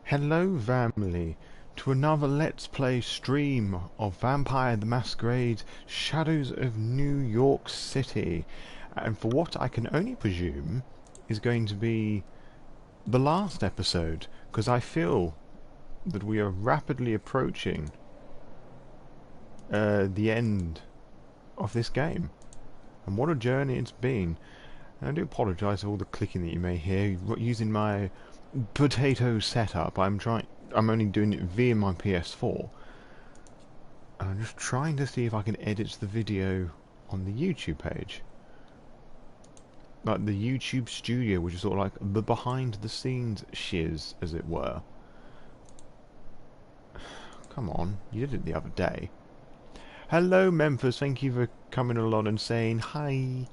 Hello family, to another Let's Play stream of Vampire the Masquerade Shadows of New York City, and for what I can only presume is going to be the last episode, because I feel that we are rapidly approaching the end of this game. And what a journey it's been. And I do apologise for all the clicking that you may hear using my potato setup. I'm only doing it via my PS4. And I'm just trying to see if I can edit the video on the YouTube page. Like the YouTube studio, which is sort of like the behind the scenes shiz, as it were. Come on, you did it the other day. Hello Memphis, thank you for coming along and saying hi.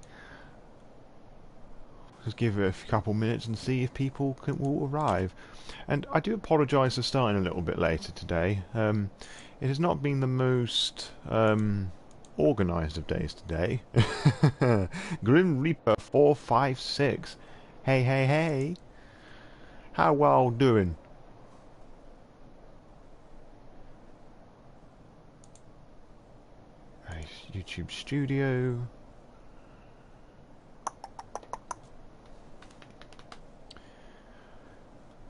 Just give it a couple minutes and see if people will arrive. And I do apologise for starting a little bit later today. It has not been the most organised of days today. Grim Reaper 456. Hey, hey, hey. How well doing? Nice. YouTube studio.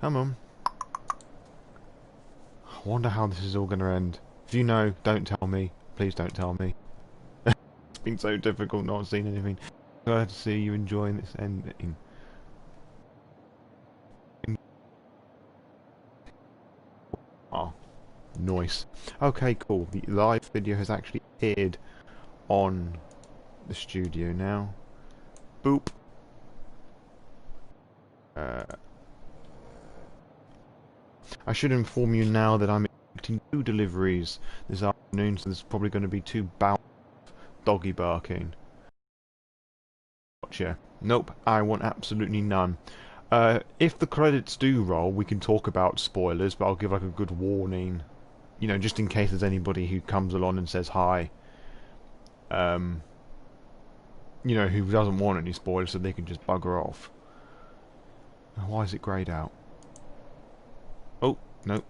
Come on. I wonder how this is all going to end. If you know, don't tell me. Please don't tell me. It's been so difficult not seeing anything. Glad to see you enjoying this ending. Oh, nice. Okay, cool. The live video has actually appeared on the studio now. Boop. I should inform you now that I'm expecting 2 deliveries this afternoon, so there's probably going to be 2 bouts of doggy barking. Gotcha. Nope, I want absolutely none. If the credits do roll, we can talk about spoilers, but I'll give like a good warning, you know, just in case there's anybody who comes along and says hi. You know, who doesn't want any spoilers, so they can just bugger off. Why is it greyed out? Oh, no.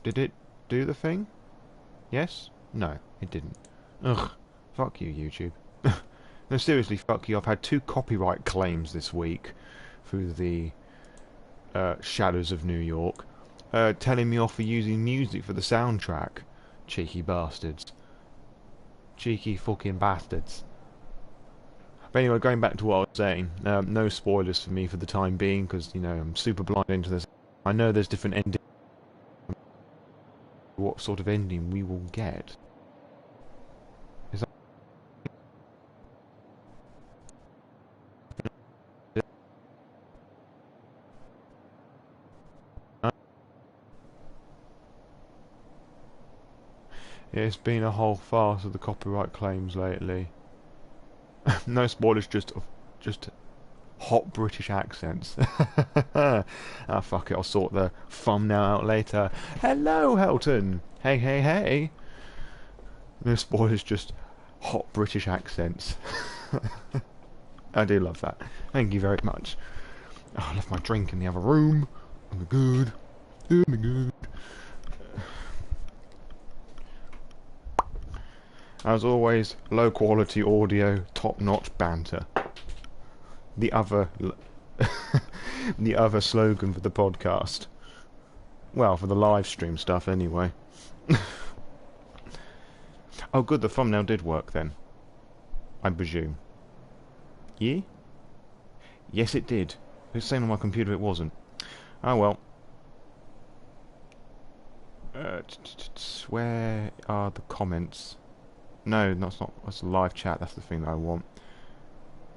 Did it do the thing? Yes? No, it didn't. Ugh. Fuck you, YouTube. No, seriously, fuck you. I've had 2 copyright claims this week through the Shadows of New York, telling me off for using music for the soundtrack. Cheeky bastards. Cheeky fucking bastards. But anyway, going back to what I was saying, no spoilers for me for the time being, because, you know, I'm super blind into this. I know there's different endings. What sort of ending we will get. Is that... Yeah, it's been a whole farce of the copyright claims lately. No spoilers, just hot British accents. Ah, fuck it, I'll sort the thumbnail out later. Hello, Helton! Hey, hey, hey! No spoilers, just hot British accents. I do love that. Thank you very much. Oh, I left my drink in the other room. Oh my god. Oh my god. As always, low quality audio, top notch banter. The other the other slogan for the podcast. Well, for the live stream stuff anyway. Oh good, the thumbnail did work then. I presume. Yeah? Yes it did. It's saying on my computer it wasn't. Oh well. Where are the comments? No, that's not. That's a live chat. That's the thing that I want.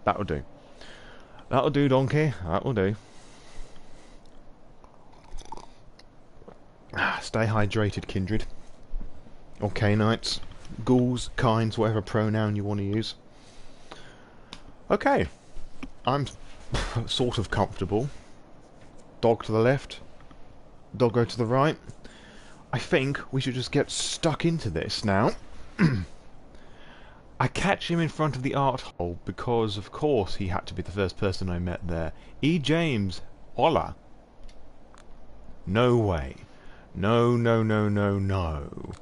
That'll do. That'll do, donkey. That'll do. Stay hydrated, kindred. Or Canites. Ghouls, kinds, whatever pronoun you want to use. Okay. I'm sort of comfortable. Dog to the left. Doggo to the right. I think we should just get stuck into this now. I catch him in front of the art hole because, of course, he had to be the first person I met there. E. James, Hola. No way. No, no, no, no, no.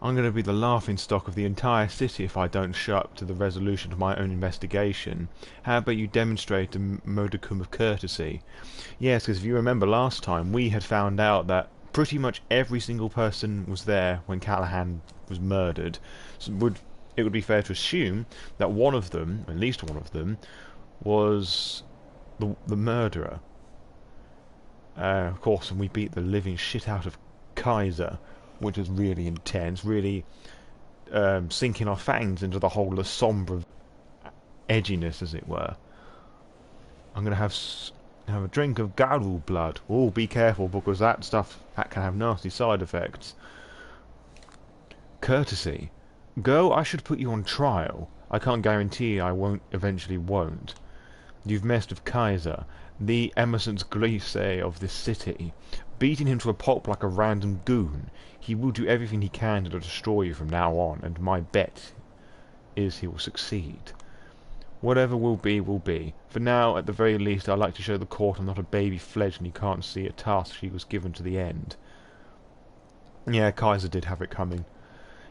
I'm going to be the laughingstock of the entire city if I don't show up to the resolution of my own investigation. How about you demonstrate a modicum of courtesy? Yes, because if you remember last time, we had found out that pretty much every single person was there when Callahan was murdered. So it would be fair to assume that one of them, at least one of them, was the murderer. Of course, and we beat the living shit out of Kaiser, which was really intense, really sinking our fangs into the whole sombre edginess, as it were. I'm going to have a drink of Garu blood. Oh, be careful, because that can have nasty side effects. Courtesy. Go, I should put you on trial. I can't guarantee I eventually won't. You've messed with Kaiser, the Emerson's Glisse of this city, beating him to a pulp like a random goon. He will do everything he can to destroy you from now on, and my bet is he will succeed. Whatever will be, will be. For now, at the very least, I'd like to show the court I'm not a baby fledgling who can't see a task she was given to the end. Yeah, Kaiser did have it coming.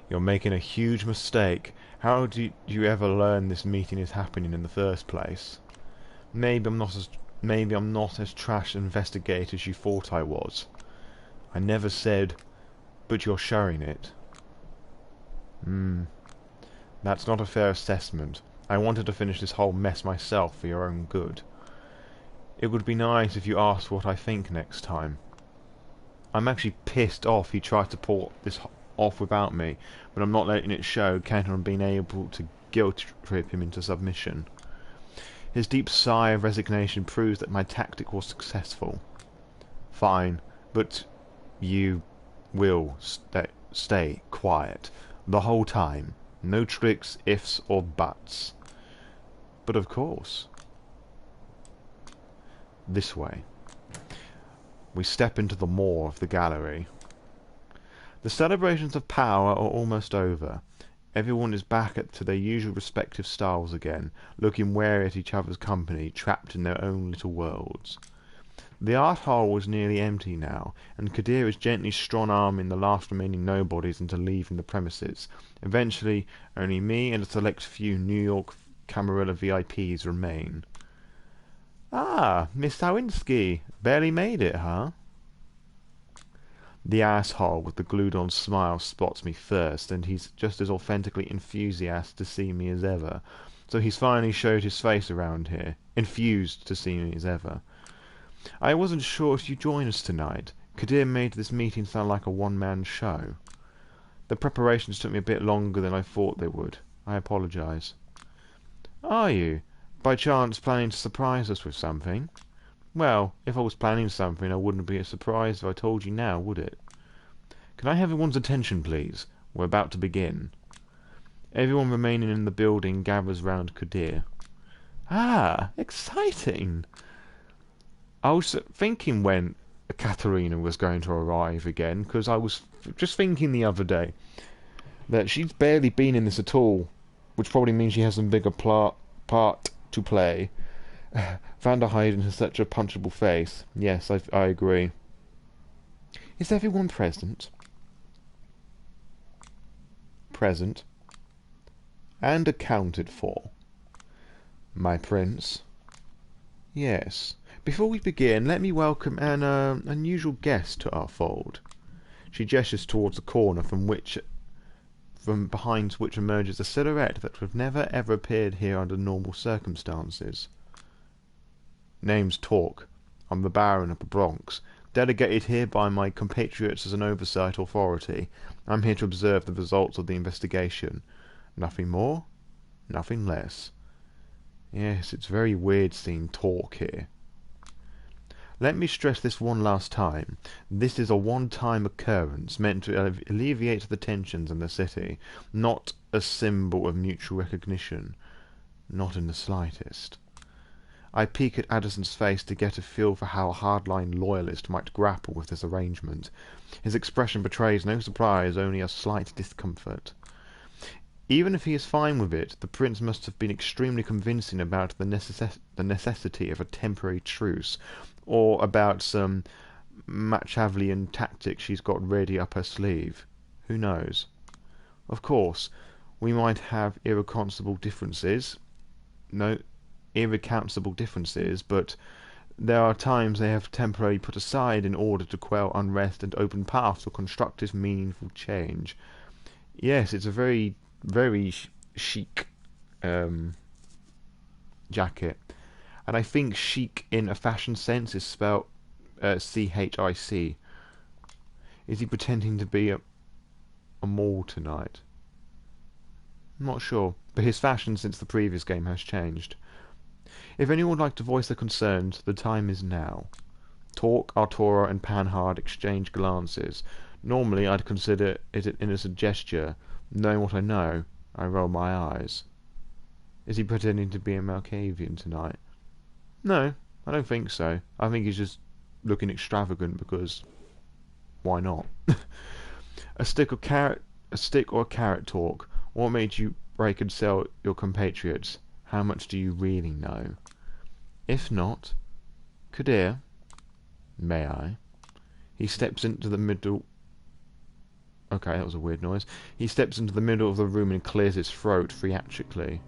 You're making a huge mistake. How did you ever learn this meeting is happening in the first place? Maybe I'm not as trash an investigator as you thought I was. I never said, but you're showing it. That's not a fair assessment. I wanted to finish this whole mess myself for your own good. It would be nice if you asked what I think next time. I'm actually pissed off he tried to pull this off without me, but I'm not letting it show, counting on being able to guilt trip him into submission. His deep sigh of resignation proves that my tactic was successful. Fine, but you will stay quiet the whole time. No tricks, ifs, or buts. But of course. This way. We step into the maw of the gallery. The celebrations of power are almost over. Everyone is back to their usual respective styles again, looking wary at each other's company, trapped in their own little worlds. The art hall is nearly empty now, and Kadir is gently strong-arming the last remaining nobodies into leaving the premises. Eventually, only me and a select few New York Camarilla VIPs remain. Ah, Miss Sawinski, barely made it, huh? The asshole with the glued-on smile spots me first, and he's just as authentically enthusiastic to see me as ever. So he's finally showed his face around here, infused to see me as ever. I wasn't sure if you'd join us tonight. Kadir made this meeting sound like a one-man show. The preparations took me a bit longer than I thought they would. I apologize. Are you, by chance, planning to surprise us with something? Well, if I was planning something, I wouldn't be surprised if I told you now, would it? Can I have everyone's attention, please? We're about to begin. Everyone remaining in the building gathers round Kadir. Ah, exciting! I was thinking when Katerina was going to arrive again, because I was just thinking the other day that she's barely been in this at all, which probably means she has some bigger part to play. Van der Heyden has such a punchable face. Yes, I agree. Is everyone present? Present. And accounted for. My prince. Yes. Before we begin, let me welcome an unusual guest to our fold. She gestures towards the corner from behind which emerges a silhouette that would have never ever appeared here under normal circumstances. Name's Talk. I'm the Baron of the Bronx, delegated here by my compatriots as an oversight authority. I'm here to observe the results of the investigation. Nothing more, nothing less. Yes, it's very weird seeing Talk here. Let me stress this one last time. This is a one-time occurrence meant to alleviate the tensions in the city, not a symbol of mutual recognition. Not in the slightest. I peek at Addison's face to get a feel for how a hardline loyalist might grapple with this arrangement. His expression betrays no surprise, only a slight discomfort. Even if he is fine with it, the prince must have been extremely convincing about the necessity of a temporary truce, or about some Machiavellian tactic she's got ready up her sleeve. Who knows? Of course, we might have irreconcilable differences. No, irreconcilable differences, but there are times they have temporarily put aside in order to quell unrest and open paths for constructive, meaningful change. Yes, it's a very, very chic jacket. And I think chic in a fashion sense is spelled CHIC. Is he pretending to be a mall tonight? I'm not sure, but his fashion since the previous game has changed. If anyone would like to voice their concerns, the time is now. Torque, Arturo, and Panhard exchange glances. Normally, I'd consider it an innocent gesture. Knowing what I know, I roll my eyes. Is he pretending to be a Malkavian tonight? No, I don't think so. I think he's just looking extravagant because why not? A stick or a carrot talk. What made you break and sell your compatriots? How much do you really know? If not, Kadir, may I? He steps into the middle. Okay, that was a weird noise. He steps into the middle of the room and clears his throat theatrically.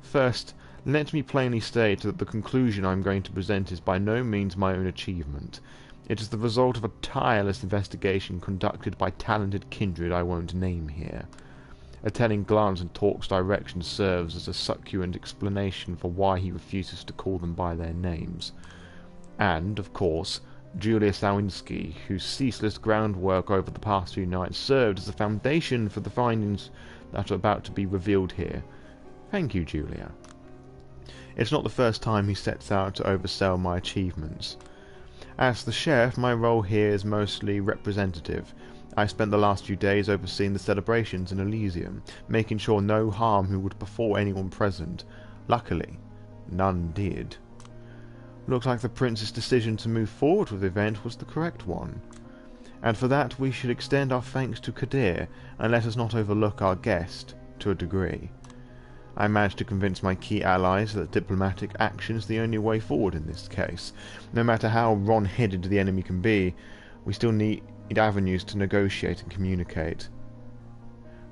First, let me plainly state that the conclusion I am going to present is by no means my own achievement. It is the result of a tireless investigation conducted by talented kindred I won't name here. A telling glance in Torque's direction serves as a succulent explanation for why he refuses to call them by their names. And, of course, Julia Sawinski, whose ceaseless groundwork over the past few nights served as the foundation for the findings that are about to be revealed here. Thank you, Julia. It's not the first time he sets out to oversell my achievements. As the sheriff, my role here is mostly representative. I spent the last few days overseeing the celebrations in Elysium, making sure no harm would befall anyone present. Luckily, none did. Looks like the prince's decision to move forward with the event was the correct one. And for that we should extend our thanks to Kadir, and let us not overlook our guest, to a degree. I managed to convince my key allies that diplomatic action is the only way forward in this case. No matter how wrong-headed the enemy can be, we still need avenues to negotiate and communicate.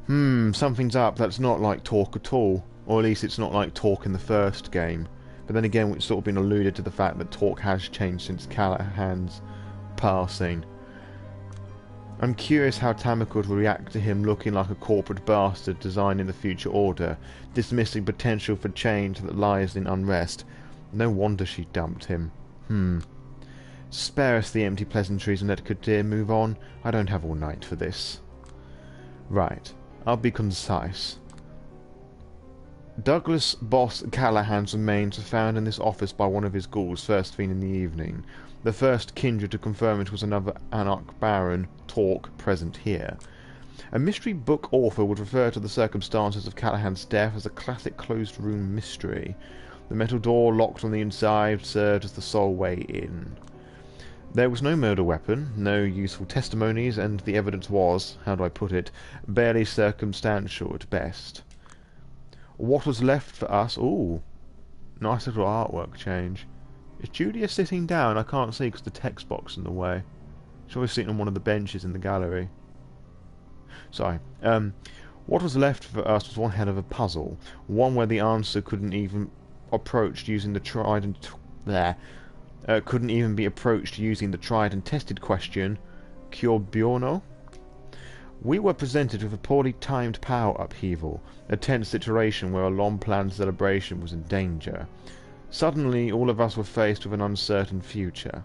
Something's up. That's not like Torque at all. Or at least it's not like Torque in the first game. But then again, it's sort of been alluded to the fact that Torque has changed since Callahan's passing. I'm curious how Tamikut will react to him looking like a corporate bastard designing the future order, dismissing potential for change that lies in unrest. No wonder she dumped him. Spare us the empty pleasantries and let Kadir move on. I don't have all night for this. Right, I'll be concise. Douglas Boss Callahan's remains were found in this office by one of his ghouls first thing in the evening. The first kindred to confirm it was another Anarch Baron, Torque, present here. A mystery book author would refer to the circumstances of Callahan's death as a classic closed-room mystery. The metal door locked on the inside served as the sole way in. There was no murder weapon, no useful testimonies, and the evidence was, how do I put it, barely circumstantial at best. What was left for us... Ooh, nice little artwork change. Is Julia sitting down? I can't see because the text box is in the way. She's always sitting on one of the benches in the gallery. Sorry. What was left for us was one hell of a puzzle. One where the answer couldn't even approached using the tried and... couldn't even be approached using the tried and tested question, Cure Buono? We were presented with a poorly timed power upheaval, a tense situation where a long-planned celebration was in danger. Suddenly, all of us were faced with an uncertain future.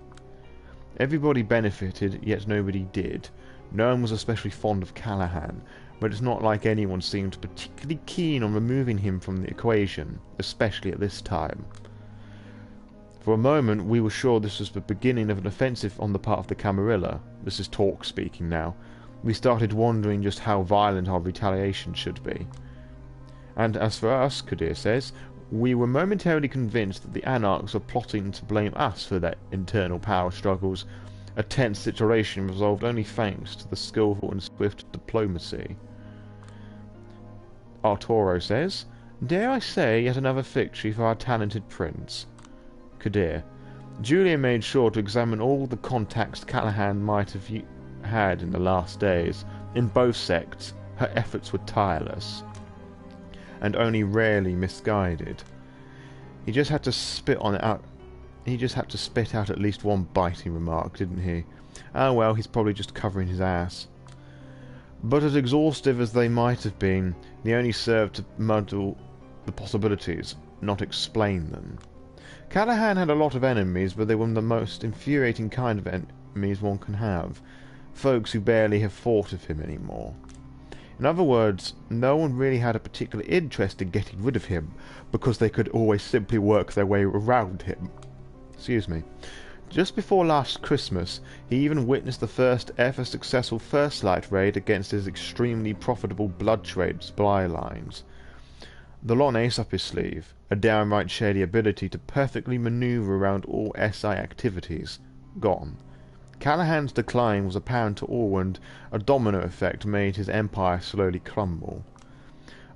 Everybody benefited, yet nobody did. No one was especially fond of Callahan, but it's not like anyone seemed particularly keen on removing him from the equation, especially at this time. For a moment, we were sure this was the beginning of an offensive on the part of the Camarilla. This is Torque speaking now. We started wondering just how violent our retaliation should be. And as for us, Kadir says, we were momentarily convinced that the Anarchs were plotting to blame us for their internal power struggles, a tense situation resolved only thanks to the skillful and swift diplomacy. Arturo says. Dare I say yet another victory for our talented prince. Kadir. Julia made sure to examine all the contacts Callahan might have had in the last days. In both sects, her efforts were tireless, and only rarely misguided. He just had to spit out at least one biting remark, didn't he? Ah well, he's probably just covering his ass. But as exhaustive as they might have been, they only served to muddle the possibilities, not explain them. Callahan had a lot of enemies, but they were the most infuriating kind of enemies one can have. Folks who barely have thought of him anymore. In other words, no one really had a particular interest in getting rid of him, because they could always simply work their way around him. Excuse me. Just before last Christmas, he even witnessed the first ever successful First Light raid against his extremely profitable blood trade supply lines. The long ace up his sleeve, a downright shady ability to perfectly maneuver around all SI activities, gone. Callahan's decline was apparent to all, and a domino effect made his empire slowly crumble.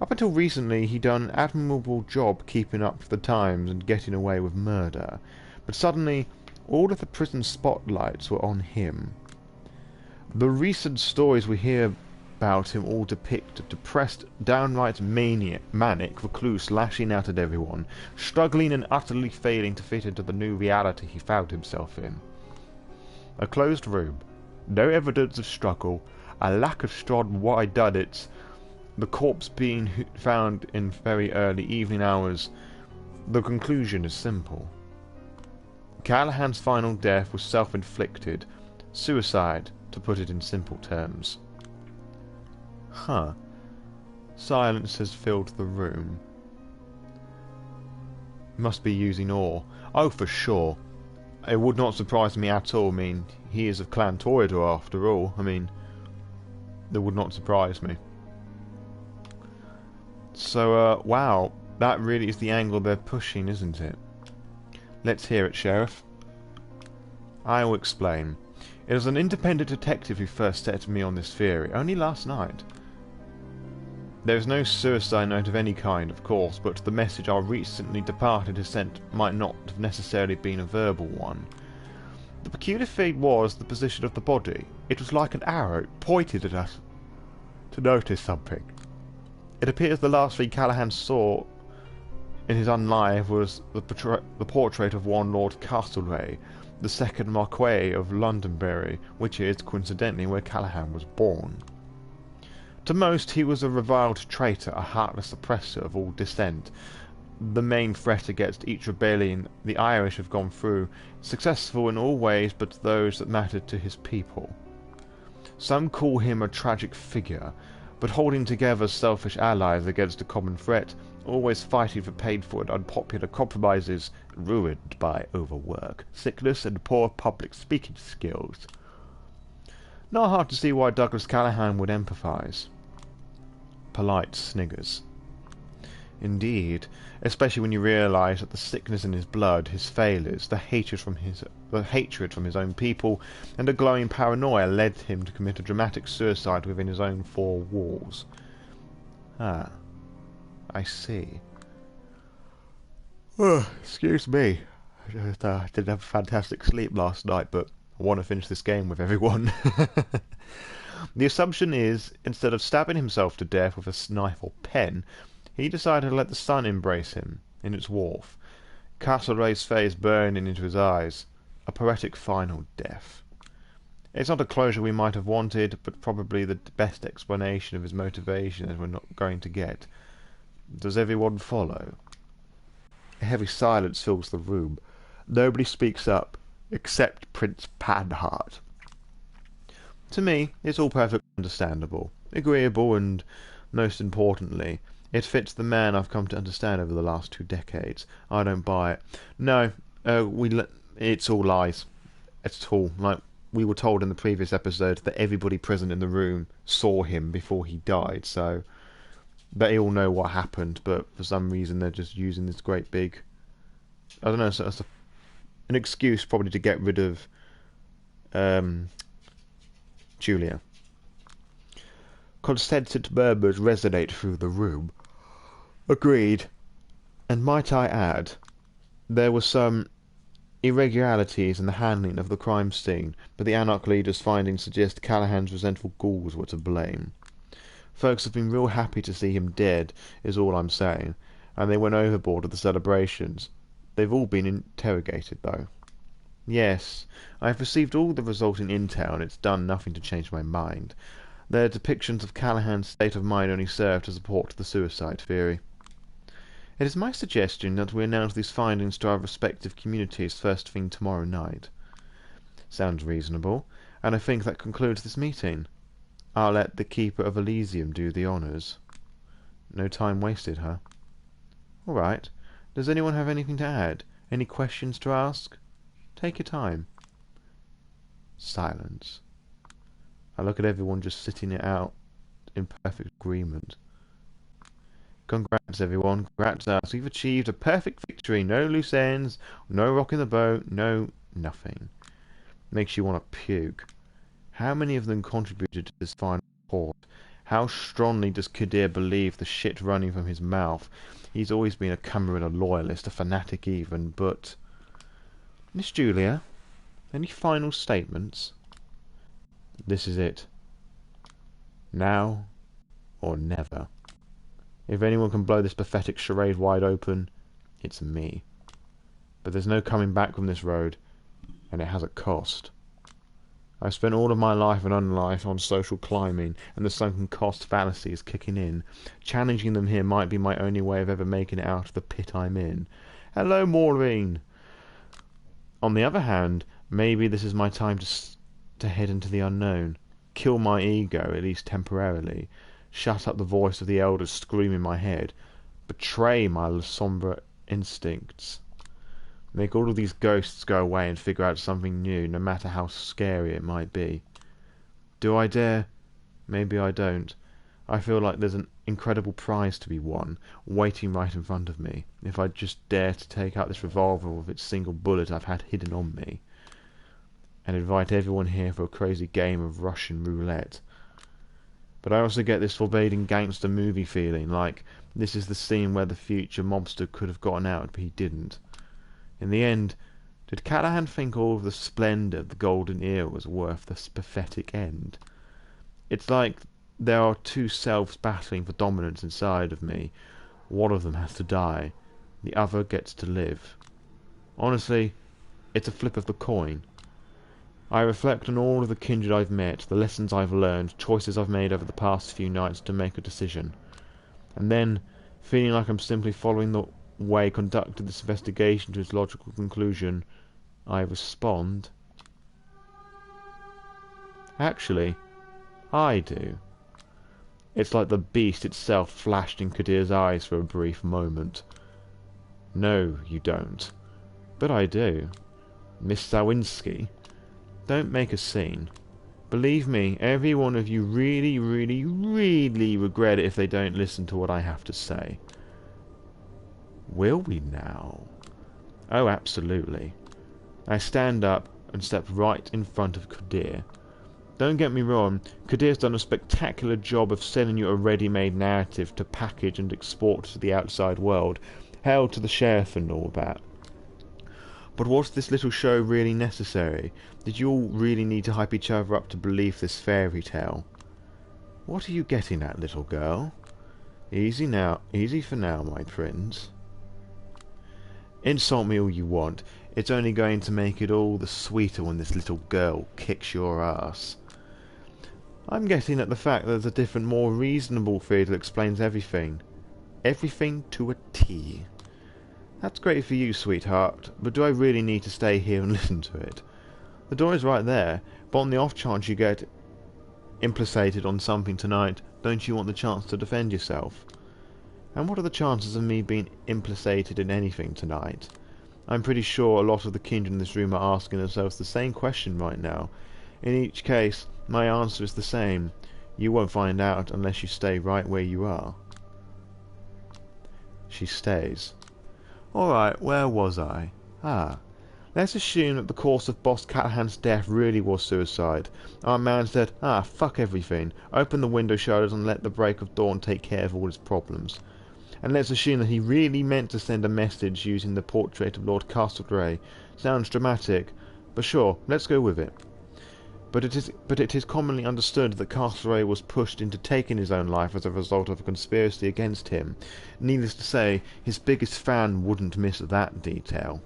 Up until recently, he'd done an admirable job keeping up with the times and getting away with murder, but suddenly all of the prison spotlights were on him. The recent stories we hear about him all depict a depressed, downright manic recluse lashing out at everyone, struggling and utterly failing to fit into the new reality he found himself in. A closed room, no evidence of struggle, a lack of strong why-done-its, the corpse being found in very early evening hours. The conclusion is simple. Callahan's final death was self-inflicted. Suicide, to put it in simple terms. Huh. Silence has filled the room. Must be using ore. Oh, for sure. It would not surprise me at all. I mean, he is of Clan Toreador after all. I mean, that would not surprise me. So, wow. That really is the angle they're pushing, isn't it? Let's hear it, Sheriff. I will explain. It was an independent detective who first set me on this theory, only last night. There is no suicide note of any kind, of course, but the message our recently departed has sent might not have necessarily been a verbal one. The peculiar thing was the position of the body. It was like an arrow pointed at us to notice something. It appears the last thing Callahan saw in his unlife was the portrait of one Lord Castlereagh, the second Marquis of Londonderry, which is, coincidentally, where Callahan was born. To most, he was a reviled traitor, a heartless oppressor of all dissent, the main threat against each rebellion the Irish have gone through, successful in all ways but those that mattered to his people. Some call him a tragic figure, but holding together selfish allies against a common threat, always fighting for painful and unpopular compromises, ruined by overwork, sickness, and poor public speaking skills. Not hard to see why Douglas Callahan would empathise. Polite sniggers. Indeed, especially when you realise that the sickness in his blood, his failures, the hatred from his own people, and a glowing paranoia led him to commit a dramatic suicide within his own four walls. Ah, I see. Oh, excuse me. I just, didn't have a fantastic sleep last night, but I want to finish this game with everyone. The assumption is, instead of stabbing himself to death with a knife or pen, he decided to let the sun embrace him in its warmth, Castlereagh's face burning into his eyes, a poetic final death. It's not a closure we might have wanted, but probably the best explanation of his motivation that we're not going to get. Does everyone follow? A heavy silence fills the room. Nobody speaks up, except Prince Panhard. To me, it's all perfectly understandable, agreeable, and, most importantly, it fits the man I've come to understand over the last 2 decades. I don't buy it. No, it's all lies. It's all, like we were told in the previous episode, that everybody present in the room saw him before he died, so they all know what happened, but for some reason they're just using this great big, I don't know, so it's an excuse probably to get rid of Julia. Consensed murmurs resonate through the room. Agreed. And might I add, there were some irregularities in the handling of the crime scene, but the Anarch leader's findings suggest Callahan's resentful ghouls were to blame. Folks have been real happy to see him dead, is all I'm saying, and they went overboard at the celebrations. They've all been interrogated, though. Yes, I have received all the resulting intel, and it's done nothing to change my mind. Their depictions of Callahan's state of mind only serve to support the suicide theory. It is my suggestion that we announce these findings to our respective communities first thing tomorrow night. Sounds reasonable, and I think that concludes this meeting. I'll let the Keeper of Elysium do the honours. No time wasted, huh? All right. Does anyone have anything to add? Any questions to ask? Take your time. Silence. I look at everyone just sitting it out in perfect agreement. Congrats, everyone. Congrats us. We've achieved a perfect victory. No loose ends, no rocking the boat, no nothing. Makes you want to puke. How many of them contributed to this final report? How strongly does Kadir believe the shit running from his mouth? He's always been a Camarilla loyalist, a fanatic even, but... Miss Julia, any final statements? This is it. Now or never. If anyone can blow this pathetic charade wide open, it's me. But there's no coming back from this road, and it has a cost. I've spent all of my life and unlife on social climbing, and the sunken cost fallacy is kicking in. Challenging them here might be my only way of ever making it out of the pit I'm in. Hello, Maureen! On the other hand, maybe this is my time to head into the unknown. Kill my ego, at least temporarily. Shut up the voice of the elders screaming in my head. Betray my sombre instincts. Make all of these ghosts go away and figure out something new, no matter how scary it might be. Do I dare? Maybe I don't. I feel like there's an incredible prize to be won, waiting right in front of me, if I just dare to take out this revolver with its single bullet I've had hidden on me, and invite everyone here for a crazy game of Russian roulette. But I also get this forbidding gangster movie feeling, like this is the scene where the future mobster could have gotten out, but he didn't. In the end, did Callahan think all of the splendour of the golden era was worth this pathetic end? It's like there are two selves battling for dominance inside of me. One of them has to die. The other gets to live. Honestly, it's a flip of the coin. I reflect on all of the kindred I've met, the lessons I've learned, choices I've made over the past few nights to make a decision. And then, feeling like I'm simply following the way conducted this investigation to its logical conclusion, I respond. Actually, I do. It's like the beast itself flashed in Kadir's eyes for a brief moment. No, you don't. But I do. Miss Sawinski, don't make a scene. Believe me, every one of you really, really, really regret it if they don't listen to what I have to say. Will we now? Oh, absolutely. I stand up and step right in front of Kadir. Don't get me wrong, Kadir's done a spectacular job of selling you a ready-made narrative to package and export to the outside world. Hell to the sheriff and all that. But was this little show really necessary? Did you all really need to hype each other up to believe this fairy tale? What are you getting at, little girl? Easy now, easy for now, my prince. Insult me all you want. It's only going to make it all the sweeter when this little girl kicks your ass. I'm getting at the fact that there's a different, more reasonable theory that explains everything. Everything to a T. That's great for you, sweetheart, but do I really need to stay here and listen to it? The door is right there, but on the off chance you get implicated on something tonight, don't you want the chance to defend yourself? And what are the chances of me being implicated in anything tonight? I'm pretty sure a lot of the kindred in this room are asking themselves the same question right now. In each case, my answer is the same. You won't find out unless you stay right where you are. She stays. Alright, where was I? Ah, Let's assume that the cause of Boss Callahan's death really was suicide. Our man said, ah, fuck everything. Open the window shutters and let the break of dawn take care of all his problems. And let's assume that he really meant to send a message using the portrait of Lord Castlereagh. Sounds dramatic, but sure, let's go with it. But it is commonly understood that Castlereagh was pushed into taking his own life as a result of a conspiracy against him. Needless to say, his biggest fan wouldn't miss that detail.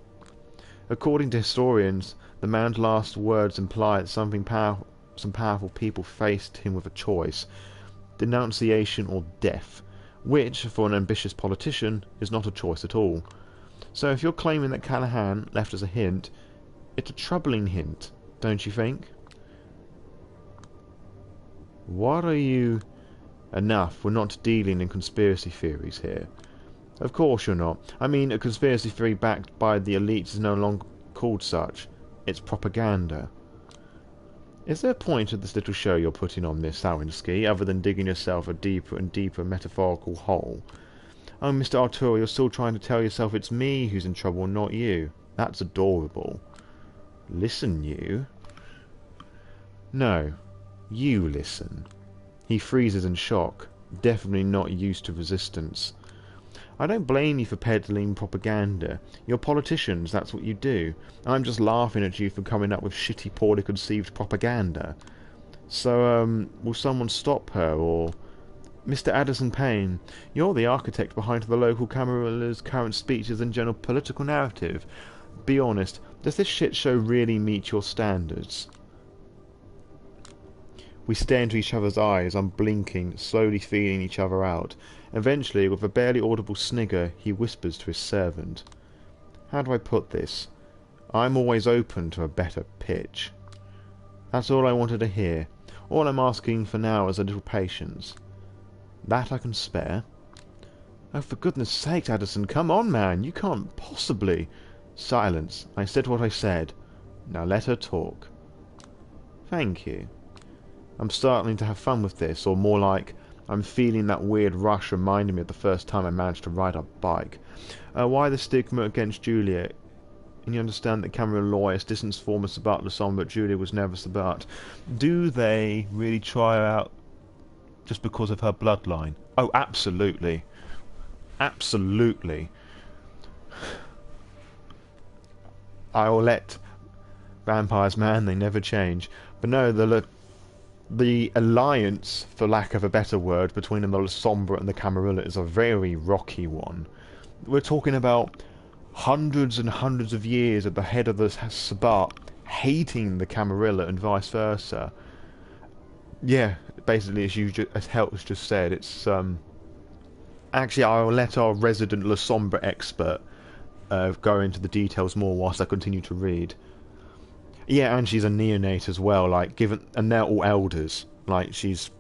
According to historians, the man's last words imply that some powerful people faced him with a choice: denunciation or death, which, for an ambitious politician, is not a choice at all. So if you're claiming that Callahan left us a hint, it's a troubling hint, don't you think? What are you... Enough, we're not dealing in conspiracy theories here. Of course you're not. I mean, a conspiracy theory backed by the elites is no longer called such. It's propaganda. Is there a point to this little show you're putting on, Miss Sawinski, other than digging yourself a deeper and deeper metaphorical hole? Oh, Mr. Arturo, you're still trying to tell yourself it's me who's in trouble, not you. That's adorable. Listen, you. No. You listen. He freezes in shock, definitely not used to resistance. I don't blame you for peddling propaganda. You're politicians, that's what you do. I'm just laughing at you for coming up with shitty, poorly conceived propaganda. So, will someone stop her, or... Mr. Addison Payne, you're the architect behind the local Camarilla's current speeches and general political narrative. Be honest, does this shit show really meet your standards? We stare into each other's eyes, unblinking, slowly feeling each other out. Eventually, with a barely audible snigger, he whispers to his servant. How do I put this? I'm always open to a better pitch. That's all I wanted to hear. All I'm asking for now is a little patience. That I can spare. Oh, for goodness sake, Addison, come on, man. You can't possibly... Silence. I said what I said. Now let her talk. Thank you. I'm starting to have fun with this, or more like, I'm feeling that weird rush reminding me of the first time I managed to ride a bike. Why the stigma against Julia? And you understand that Camarilla lawyers distance former Sabat Lasson, but Julia was never Sabat. Do they really try her out just because of her bloodline? Oh, absolutely. Absolutely. I will let vampires, man, they never change. But no, the alliance, for lack of a better word, between the Sombra and the Camarilla is a very rocky one. We're talking about hundreds and hundreds of years at the head of the Sabat hating the Camarilla and vice versa. Yeah, basically, as Helt's just said, it's actually, I'll let our resident La Sombra expert go into the details more whilst I continue to read. Yeah, and she's a neonate as well, like, and they're all elders. Like, she's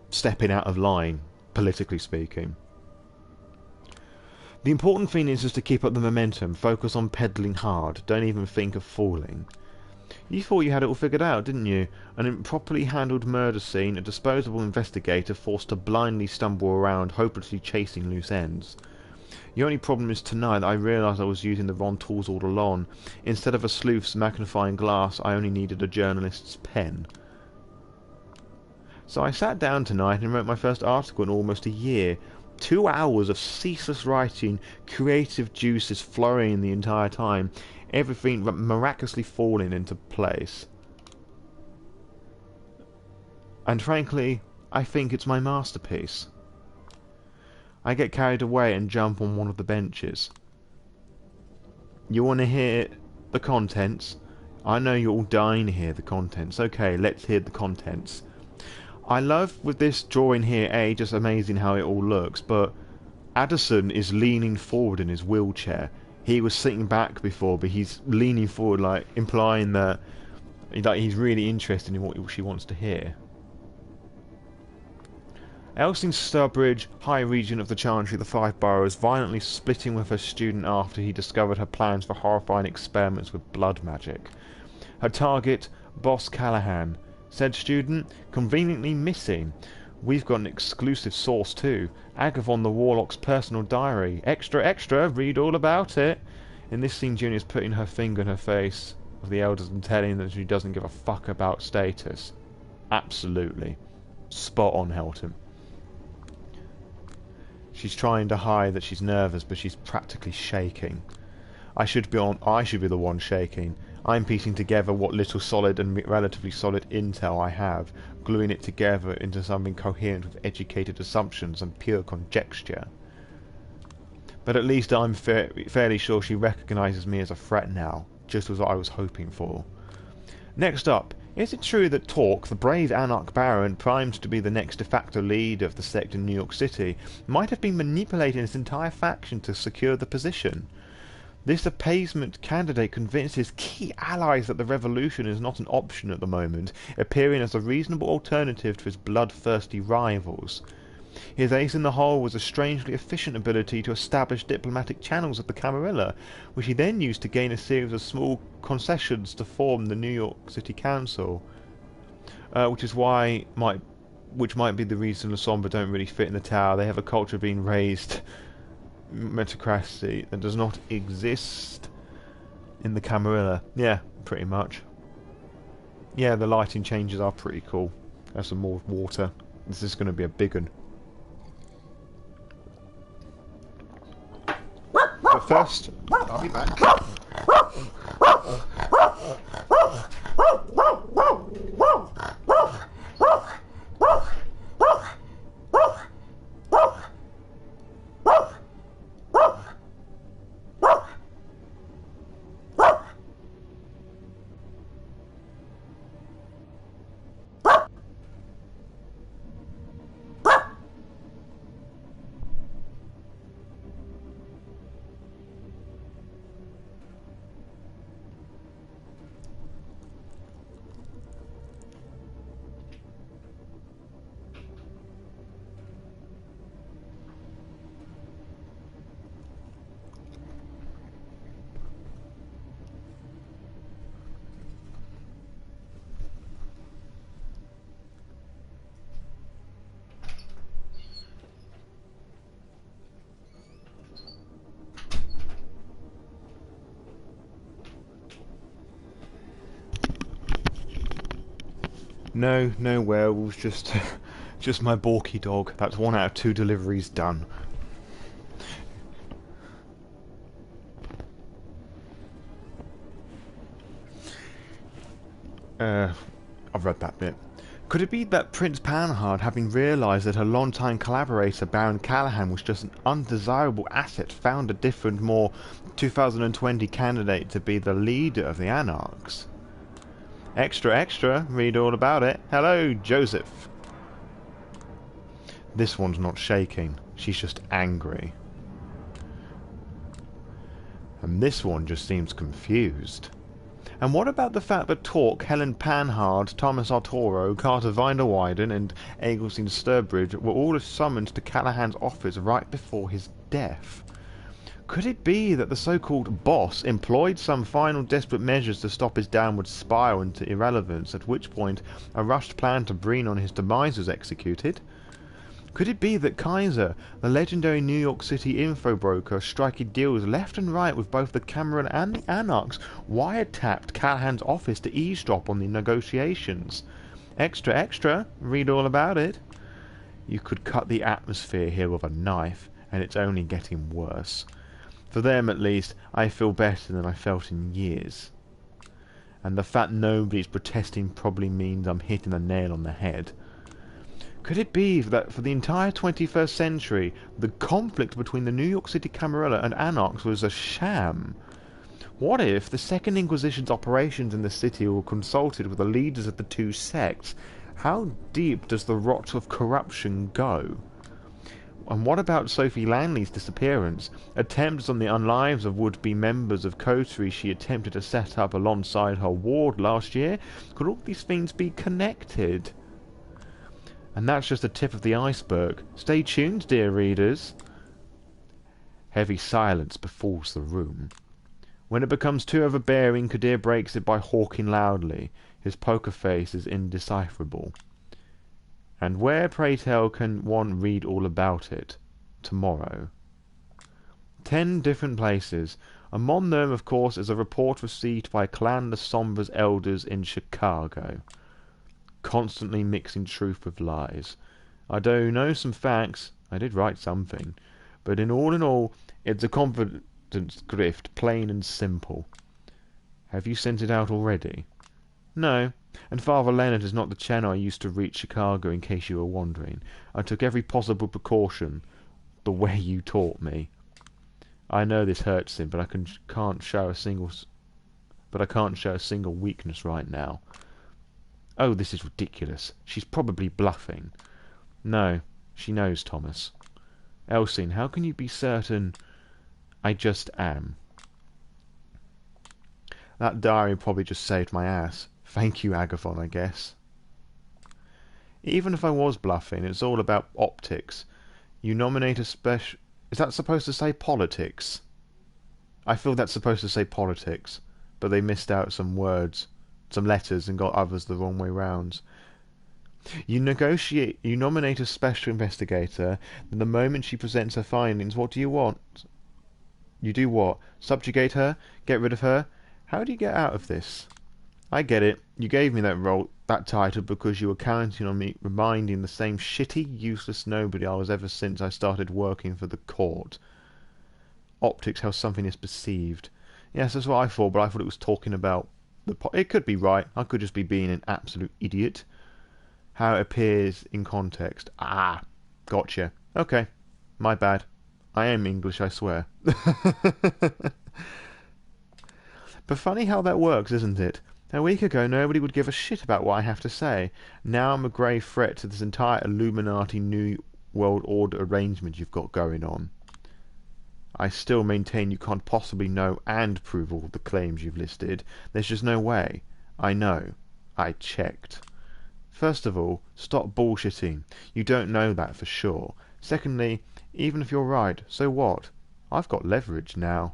stepping out of line, politically speaking. The important thing is just to keep up the momentum, focus on peddling hard, don't even think of falling. You thought you had it all figured out, didn't you? An improperly handled murder scene, a disposable investigator forced to blindly stumble around, hopelessly chasing loose ends. The only problem is tonight that I realised I was using the wrong tools all along. Instead of a sleuth's magnifying glass, I only needed a journalist's pen. So I sat down tonight and wrote my first article in almost a year. 2 hours of ceaseless writing, creative juices flowing the entire time, everything miraculously falling into place. And frankly, I think it's my masterpiece. I get carried away and jump on one of the benches. You want to hear the contents? I know you're all dying to hear the contents. Okay, let's hear the contents. I love with this drawing here, just amazing how it all looks, but Addison is leaning forward in his wheelchair. He was sitting back before, but he's leaning forward, like implying that he's really interested in what she wants to hear. Elsing Sturbridge, High Regent of the Chantry of the Five Boroughs, violently splitting with her student after he discovered her plans for horrifying experiments with blood magic. Her target, Boss Callahan. Said student, conveniently missing. We've got an exclusive source too. Agathon the Warlock's personal diary. Extra, extra, read all about it. In this scene, Junior's putting her finger in her face of the elders and telling them that she doesn't give a fuck about status. Absolutely. Spot on, Helton. She's trying to hide that she's nervous, but she's practically shaking. I should be the one shaking. I'm piecing together what little solid and relatively solid intel I have, gluing it together into something coherent with educated assumptions and pure conjecture. But at least I'm fairly sure she recognises me as a threat now, just as I was hoping for. Next up, is it true that Torque, the brave anarch baron primed to be the next de facto leader of the sect in New York City, might have been manipulating his entire faction to secure the position? This appeasement candidate convinced his key allies that the revolution is not an option at the moment, appearing as a reasonable alternative to his bloodthirsty rivals. His ace in the hole was a strangely efficient ability to establish diplomatic channels at the Camarilla, which he then used to gain a series of small concessions to form the New York City Council, which might be the reason La Sombra don't really fit in the tower. They have a culture of being raised meritocracy that does not exist in the Camarilla. Yeah, pretty much. Yeah, the lighting changes are pretty cool. There's some more water. This is going to be a big one. But first, I'll be back. No werewolves, just my Borky dog. That's 1 out of 2 deliveries done. I've read that bit. Could it be that Prince Panhard, having realised that her long-time collaborator Baron Callahan was just an undesirable asset, found a different, more 2020 candidate to be the leader of the Anarchs? Extra, extra, read all about it. Hello, Joseph. This one's not shaking. She's just angry. And this one just seems confused. And what about the fact that Torque, Helen Panhard, Thomas Arturo, Carter Vinderweiden, and Eggleston Sturbridge were all summoned to Callahan's office right before his death? Could it be that the so-called boss employed some final desperate measures to stop his downward spiral into irrelevance, at which point a rushed plan to bring on his demise was executed? Could it be that Kaiser, the legendary New York City info broker, striking deals left and right with both the Cameron and the Anarchs, wiretapped Callahan's office to eavesdrop on the negotiations? Extra, extra, read all about it. You could cut the atmosphere here with a knife, and it's only getting worse. For them, at least, I feel better than I felt in years. And the fact nobody's protesting probably means I'm hitting the nail on the head. Could it be that for the entire 21st century, the conflict between the New York City Camarilla and Anarchs was a sham? What if the Second Inquisition's operations in the city were consulted with the leaders of the two sects? How deep does the rot of corruption go? And what about Sophie Langley's disappearance? Attempts on the unlives of would-be members of coterie she attempted to set up alongside her ward last year? Could all these things be connected? And that's just the tip of the iceberg. Stay tuned, dear readers. Heavy silence befalls the room. When it becomes too overbearing, Kadir breaks it by hawking loudly. His poker face is indecipherable. And where, pray tell, can one read all about it? Tomorrow. 10 different places, Among them, of course, is a report received by Clan the Sombra's elders in Chicago, constantly mixing truth with lies. I do know some facts. I did write something. But in all, it's a confidence grift, plain and simple. Have you sent it out already? No, and Father Leonard is not the channel I used to reach Chicago, in case you were wondering. I took every possible precaution, the way you taught me. I know this hurts him, but I can't show a single weakness right now. Oh, this is ridiculous. She's probably bluffing. No, she knows, Thomas. Elsine, how can you be certain? I just am. That diary probably just saved my ass. Thank you, Agathon, I guess. Even if I was bluffing, it's all about optics. You nominate a special... Is that supposed to say politics? I feel that's supposed to say politics, but they missed out some words, some letters, and got others the wrong way round. You nominate a special investigator, and the moment she presents her findings, what do you want? You do what? Subjugate her? Get rid of her? How do you get out of this? I get it. You gave me that role, that title, because you were counting on me reminding the same shitty, useless nobody I was ever since I started working for the court. Optics, how something is perceived. Yes, that's what I thought, but I thought it was talking about it could be right. I could just be being an absolute idiot. How it appears in context. Ah, gotcha. Okay, my bad. I am English, I swear. But funny how that works, isn't it? A week ago, nobody would give a shit about what I have to say. Now I'm a grave threat to this entire Illuminati New World Order arrangement you've got going on. I still maintain you can't possibly know and prove all the claims you've listed. There's just no way. I know. I checked. First of all, stop bullshitting. You don't know that for sure. Secondly, even if you're right, so what? I've got leverage now.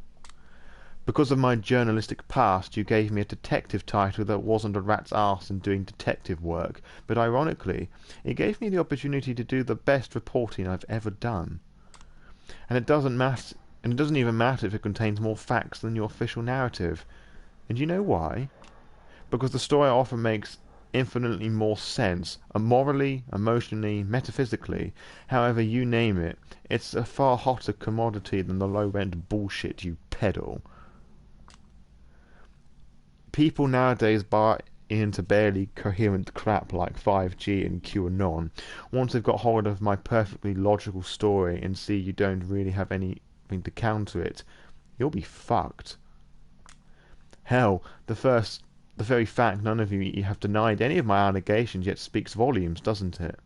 Because of my journalistic past, you gave me a detective title that wasn't a rat's arse in doing detective work, but ironically, it gave me the opportunity to do the best reporting I've ever done. And it doesn't even matter if it contains more facts than your official narrative. And you know why? Because the story I offer makes infinitely more sense, morally, emotionally, metaphysically, however you name it. It's a far hotter commodity than the low-end bullshit you peddle. People nowadays buy into barely coherent crap like 5G and QAnon. Once they've got hold of my perfectly logical story and see you don't really have anything to counter it, you'll be fucked. Hell, the very fact none of you have denied any of my allegations yet speaks volumes, doesn't it?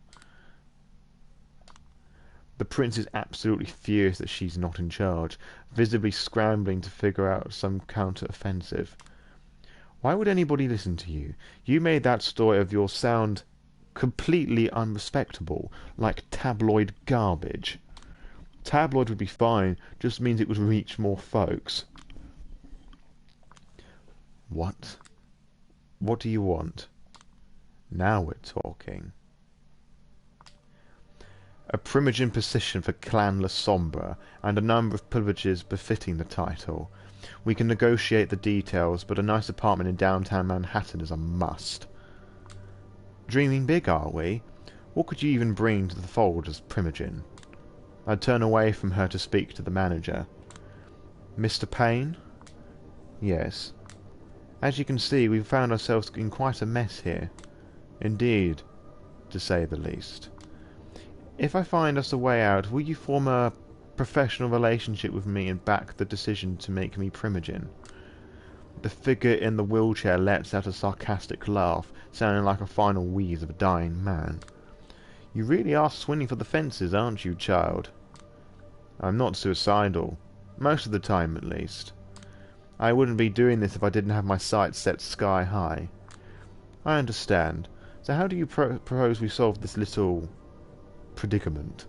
The prince is absolutely furious that she's not in charge, visibly scrambling to figure out some counter-offensive. Why would anybody listen to you? You made that story of yours sound completely unrespectable, like tabloid garbage. Tabloid would be fine, just means it would reach more folks. What? What do you want? Now we're talking. A primogen position for Clan La Sombra, and a number of privileges befitting the title. We can negotiate the details, but a nice apartment in downtown Manhattan is a must. Dreaming big, are we? What could you even bring to the fold as primogen? I'd turn away from her to speak to the manager. Mr. Payne? Yes. As you can see, we've found ourselves in quite a mess here. Indeed, to say the least. If I find us a way out, will you form a professional relationship with me and back the decision to make me primogen? The figure in the wheelchair lets out a sarcastic laugh, sounding like a final wheeze of a dying man. You really are swinging for the fences, aren't you, child? I'm not suicidal. Most of the time, at least. I wouldn't be doing this if I didn't have my sights set sky high. I understand. So how do you propose we solve this little predicament?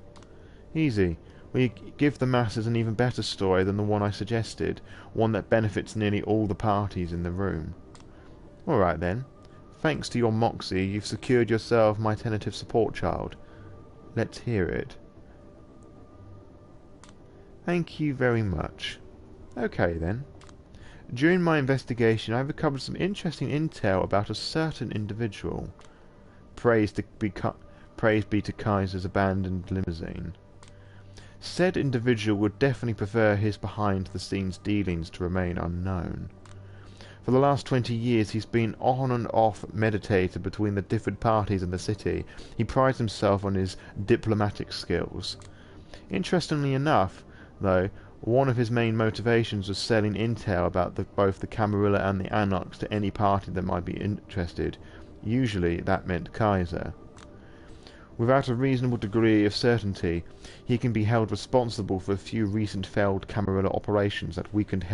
Easy. We give the masses an even better story than the one I suggested, one that benefits nearly all the parties in the room. Alright then. Thanks to your moxie, you've secured yourself my tentative support, child. Let's hear it. Thank you very much. Okay then. During my investigation, I recovered some interesting intel about a certain individual. Praise be to Kaiser's abandoned limousine. Said individual would definitely prefer his behind-the-scenes dealings to remain unknown. For the last 20 years he's been on and off meditated between the different parties in the city. He prides himself on his diplomatic skills. Interestingly enough, though, one of his main motivations was selling intel about both the Camarilla and the Anarchs to any party that might be interested. Usually that meant Kaiser. Without a reasonable degree of certainty, he can be held responsible for a few recent failed Camarilla operations that weakened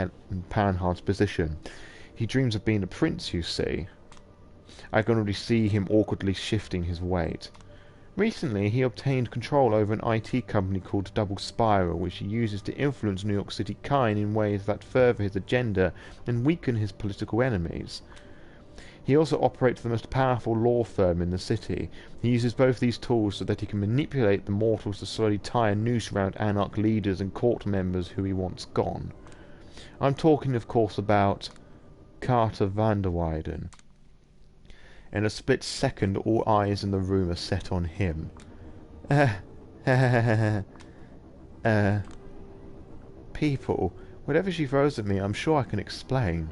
Panhard's position. He dreams of being a prince, you see. I can already see him awkwardly shifting his weight. Recently, he obtained control over an IT company called Double Spiral, which he uses to influence New York City Kine in ways that further his agenda and weaken his political enemies. He also operates the most powerful law firm in the city. He uses both these tools so that he can manipulate the mortals to slowly tie a noose around Anarch leaders and court members who he wants gone. I'm talking, of course, about Carter van der Weyden. In a split second, all eyes in the room are set on him. People, whatever she throws at me, I'm sure I can explain.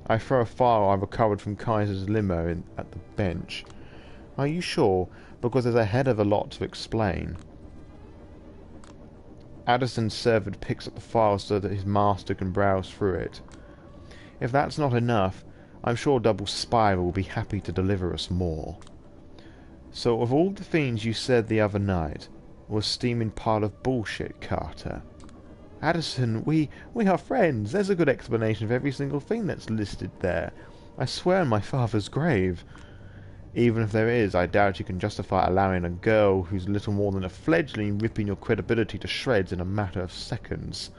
I throw a file I recovered from Kaiser's limo at the bench. Are you sure? Because there's a head of a lot to explain. Addison's servant picks up the file so that his master can browse through it. If that's not enough, I'm sure Double Spiral will be happy to deliver us more. So of all the things you said the other night, was steaming pile of bullshit, Carter. Addison, we are friends. There's a good explanation of every single thing that's listed there. I swear on my father's grave. Even if there is, I doubt you can justify allowing a girl who's little more than a fledgling ripping your credibility to shreds in a matter of seconds.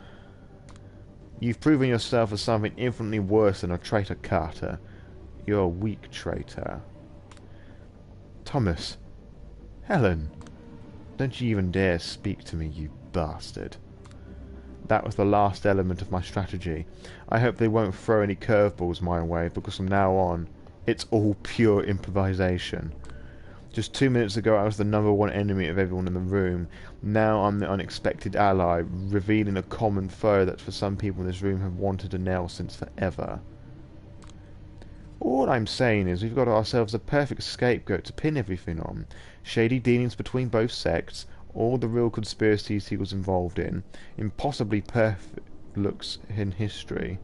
You've proven yourself as something infinitely worse than a traitor, Carter. You're a weak traitor. Thomas. Helen. Don't you even dare speak to me, you bastard. That was the last element of my strategy. I hope they won't throw any curveballs my way, because from now on, it's all pure improvisation. Just 2 minutes ago I was the #1 enemy of everyone in the room. Now I'm the unexpected ally, revealing a common foe that for some people in this room have wanted to nail since forever. All I'm saying is we've got ourselves a perfect scapegoat to pin everything on. Shady dealings between both sects, all the real conspiracies he was involved in, impossibly perfect looks in history.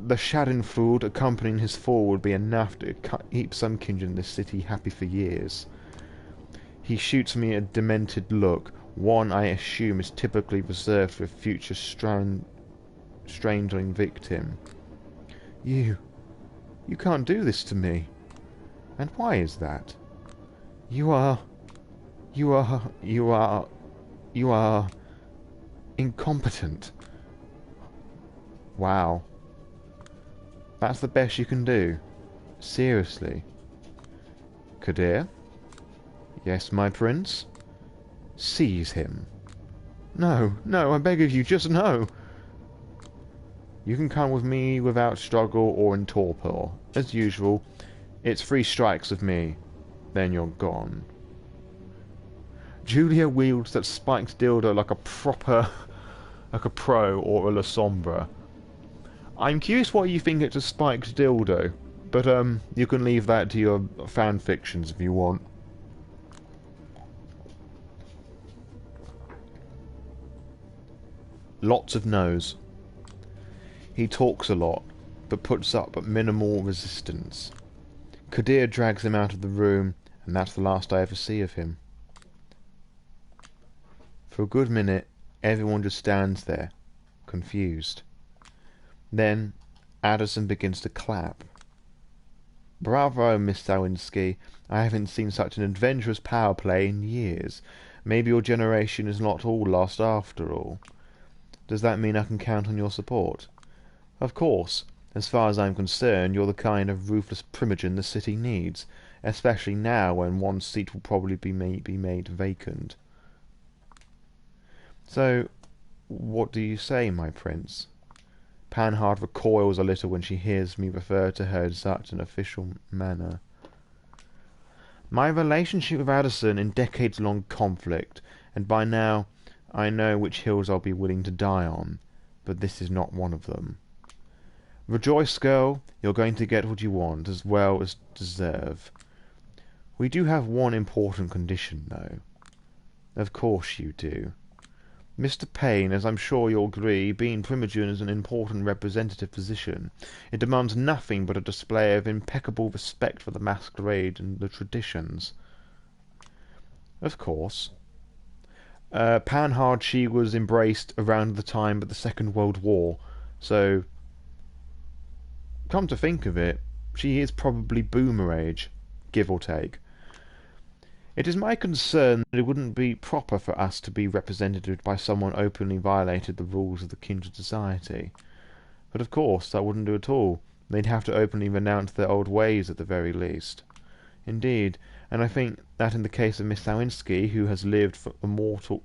The Schadenfreude accompanying his fall would be enough to keep some kindred in this city happy for years. He shoots me a demented look, one I assume is typically reserved for a future strangling victim. You can't do this to me. And why is that? You are incompetent. Wow. That's the best you can do? Seriously? Kadir? Yes, my prince? Seize him. No, I beg of you, just no. You can come with me without struggle or in torpor. As usual, it's 3 strikes of me, then you're gone. Julia wields that spiked dildo like a pro or a La Sombra. I'm curious why you think it's a spiked dildo, but you can leave that to your fan fictions if you want. Lots of no's. He talks a lot, but puts up but minimal resistance. Kadir drags him out of the room, and that's the last I ever see of him. For a good minute, everyone just stands there, confused. Then, Addison begins to clap. Bravo, Miss Sawinski. I haven't seen such an adventurous power play in years. Maybe your generation is not all lost after all. Does that mean I can count on your support? Of course. As far as I'm concerned, you're the kind of ruthless primogen the city needs, especially now when one seat will probably be made vacant. So, What do you say, my prince? Panhard recoils a little when she hears me refer to her in such an official manner. My relationship with Addison in decades-long conflict, and by now I know which hills I'll be willing to die on, but this is not one of them. Rejoice, girl, you're going to get what you want, as well as deserve. We do have one important condition, though. Of course you do. Mr. Payne, as I'm sure you'll agree, being Primogen is an important representative position. It demands nothing but a display of impeccable respect for the masquerade and the traditions. Of course. Panhard, she was embraced around the time of the Second World War, so... Come to think of it, she is probably boomer age, give or take. It is my concern that it wouldn't be proper for us to be represented by someone openly violated the rules of the kindred society. But of course, that wouldn't do at all. They'd have to openly renounce their old ways at the very least. Indeed, and I think that in the case of Miss Sawinski, who has lived with a mortal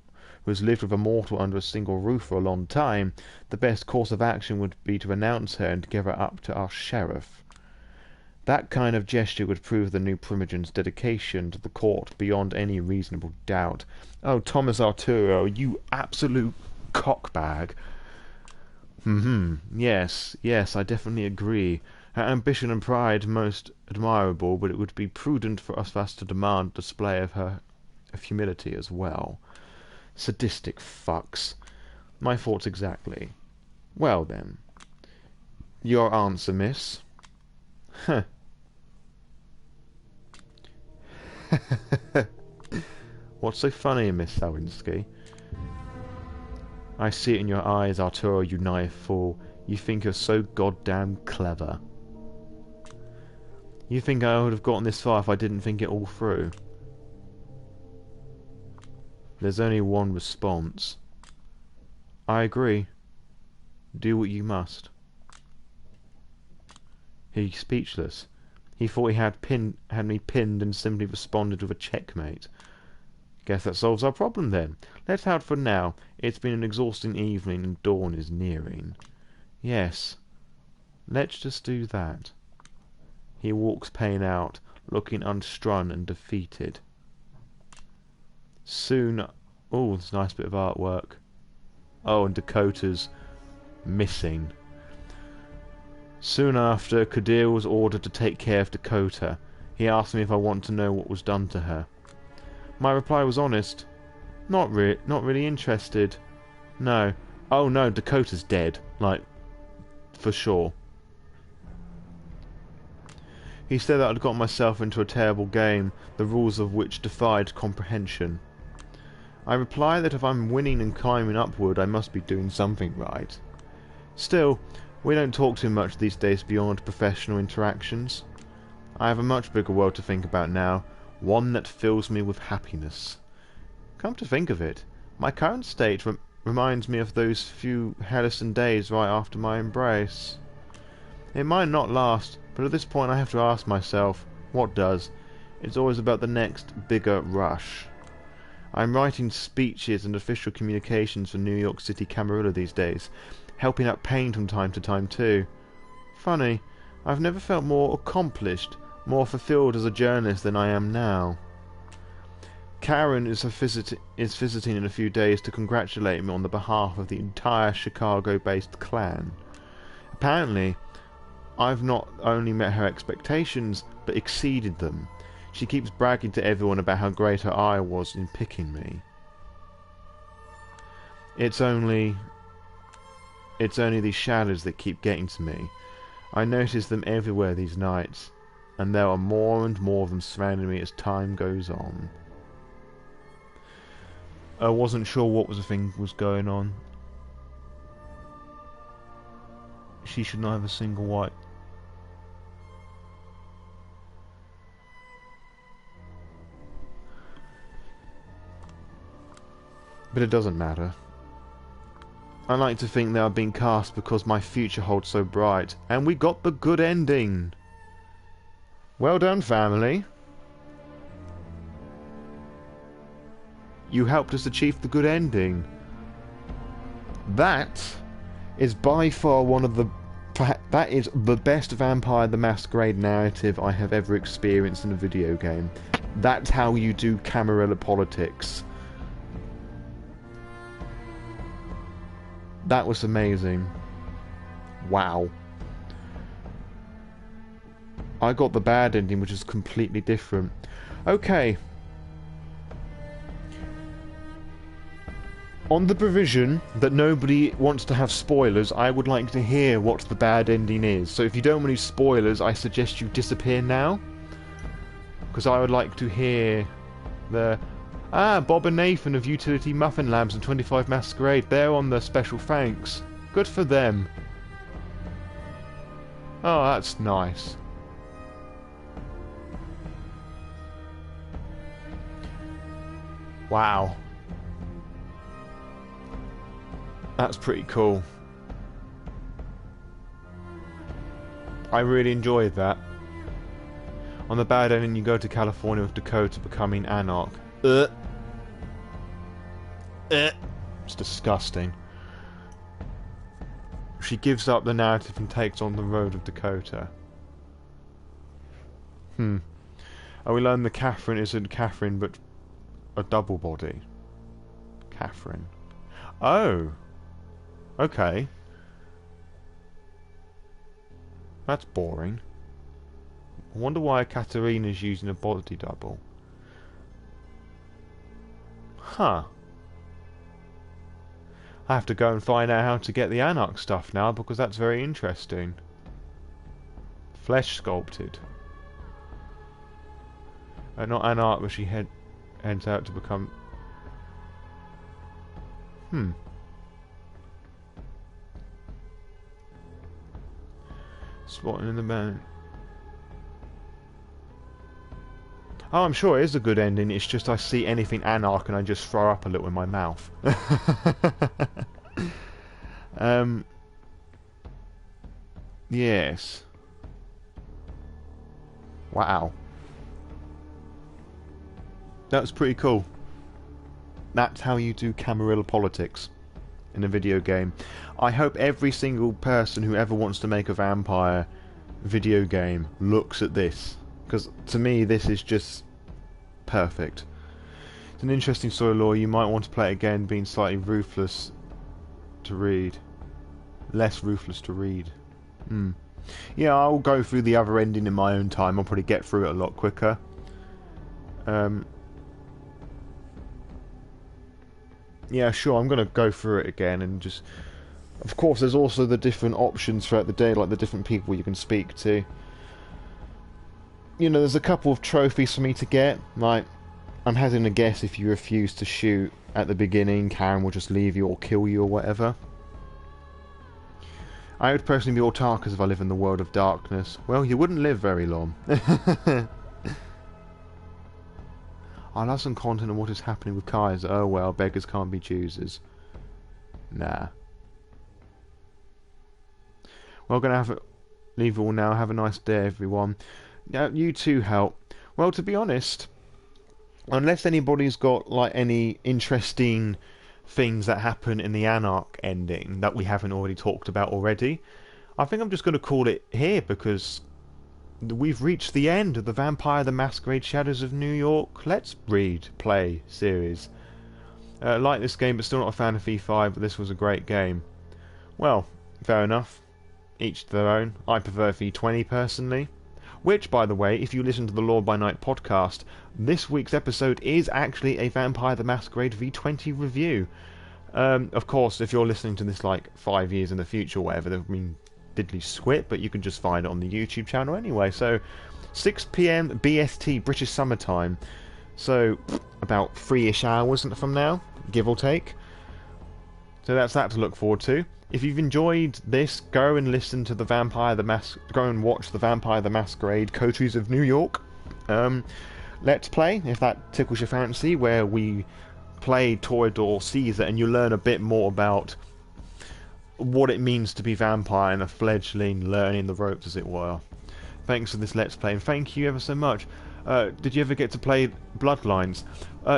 under a single roof for a long time, the best course of action would be to renounce her and give her up to our sheriff. That kind of gesture would prove the new Primogen's dedication to the court beyond any reasonable doubt. Oh, Thomas Arturo, you absolute cockbag. Yes, I definitely agree. Her ambition and pride most admirable, but it would be prudent for us to demand a display of humility as well. Sadistic fucks. My thoughts exactly. Well then. Your answer, miss? Huh. What's so funny, Miss Sawinski? I see it in your eyes, Arturo, you naive fool. You think you're so goddamn clever. You think I would have gotten this far if I didn't think it all through? There's only one response. I agree. Do what you must. He's speechless. He thought he had me pinned and simply responded with a checkmate. Guess that solves our problem then. Let's out for now. It's been an exhausting evening and dawn is nearing. Yes. Let's just do that. He walks Payne out, looking unstrung and defeated. Soon... Oh, this nice bit of artwork. Oh, and Dakota's missing. Soon after, Kadir was ordered to take care of Dakota. He asked me if I wanted to know what was done to her. My reply was honest. Not really interested. No. Oh no, Dakota's dead. Like, for sure. He said that I'd got myself into a terrible game, the rules of which defied comprehension. I replied that if I'm winning and climbing upward, I must be doing something right. Still, we don't talk too much these days beyond professional interactions. I have a much bigger world to think about now, one that fills me with happiness. Come to think of it, my current state reminds me of those few halcyon days right after my embrace. It might not last, but at this point I have to ask myself, what does? It's always about the next, bigger rush. I'm writing speeches and official communications for New York City Camarilla these days, helping out Payne from time to time too. Funny, I've never felt more accomplished, more fulfilled as a journalist than I am now. Karen is visiting in a few days to congratulate me on the behalf of the entire Chicago-based clan. Apparently, I've not only met her expectations, but exceeded them. She keeps bragging to everyone about how great her eye was in picking me. It's only these shadows that keep getting to me. I notice them everywhere these nights, and there are more and more of them surrounding me as time goes on. I wasn't sure what was going on. She should not have a single white. But it doesn't matter. I like to think they are being cast because my future holds so bright, and we got the good ending. Well done, family. You helped us achieve the good ending. That is by far one of the... That is the best Vampire the Masquerade narrative I have ever experienced in a video game. That's how you do Camarilla politics. That was amazing. Wow. I got the bad ending, which is completely different. Okay. On the provision that nobody wants to have spoilers, I would like to hear what the bad ending is. So if you don't want any spoilers, I suggest you disappear now. Because I would like to hear the... Ah, Bob and Nathan of Utility Muffin Labs and 25 Masquerade. They're on the special thanks. Good for them. Oh, that's nice. Wow. That's pretty cool. I really enjoyed that. On the bad ending, you go to California with Dakota becoming Anarch. It's disgusting. She gives up the narrative and takes on the road of Dakota. Oh, we learn that Catherine isn't Catherine, but a double body. Catherine. Oh! Okay. That's boring. I wonder why Katarina's using a body double. Huh. I have to go and find out how to get the Anarch stuff now, because that's very interesting. Flesh sculpted. Not Anarch, but she heads out to become... Spotting in the man. Oh, I'm sure it is a good ending, it's just I see anything Anarch and I just throw up a little in my mouth. Yes. Wow. That was pretty cool. That's how you do Camarilla politics in a video game. I hope every single person who ever wants to make a vampire video game looks at this, because to me this is just perfect. It's an interesting story, Law. You might want to play it again, being slightly ruthless to read. Less ruthless to read. Yeah, I'll go through the other ending in my own time. I'll probably get through it a lot quicker. Yeah, sure, I'm going to go through it again and just... Of course, there's also the different options throughout the day, like the different people you can speak to. You know, there's a couple of trophies for me to get. Like, I'm hazarding a guess if you refuse to shoot at the beginning, Karen will just leave you or kill you or whatever. I would personally be Autarkas if I live in the world of darkness. Well, you wouldn't live very long. I love some content on what is happening with Kaiser. Oh well, beggars can't be choosers. Nah. Well, gonna have leave you all now. Have a nice day, everyone. Yeah, you too, Help. Well, to be honest, unless anybody's got like any interesting things that happen in the Anarch ending that we haven't already talked about already, I think I'm just going to call it here, because we've reached the end of the Vampire the Masquerade Shadows of New York Let's Read Play series. Like this game, but still not a fan of V5, but this was a great game. Well, fair enough. Each to their own. I prefer V20 personally. Which, by the way, if you listen to the Lord by Night podcast, this week's episode is actually a Vampire the Masquerade V20 review. Of course, if you're listening to this like 5 years in the future or whatever, I mean, diddly squit, but you can just find it on the YouTube channel anyway. So, 6 PM BST, British Summertime. So, about 3-ish hours from now, give or take. So that's that to look forward to. If you've enjoyed this, go and listen to the go and watch the Vampire the Masquerade Coteries of New York Let's Play, if that tickles your fancy, where we play Toreador Caesar and you learn a bit more about what it means to be vampire and a fledgling learning the ropes, as it were. Thanks for this Let's Play, and thank you ever so much. Did you ever get to play Bloodlines?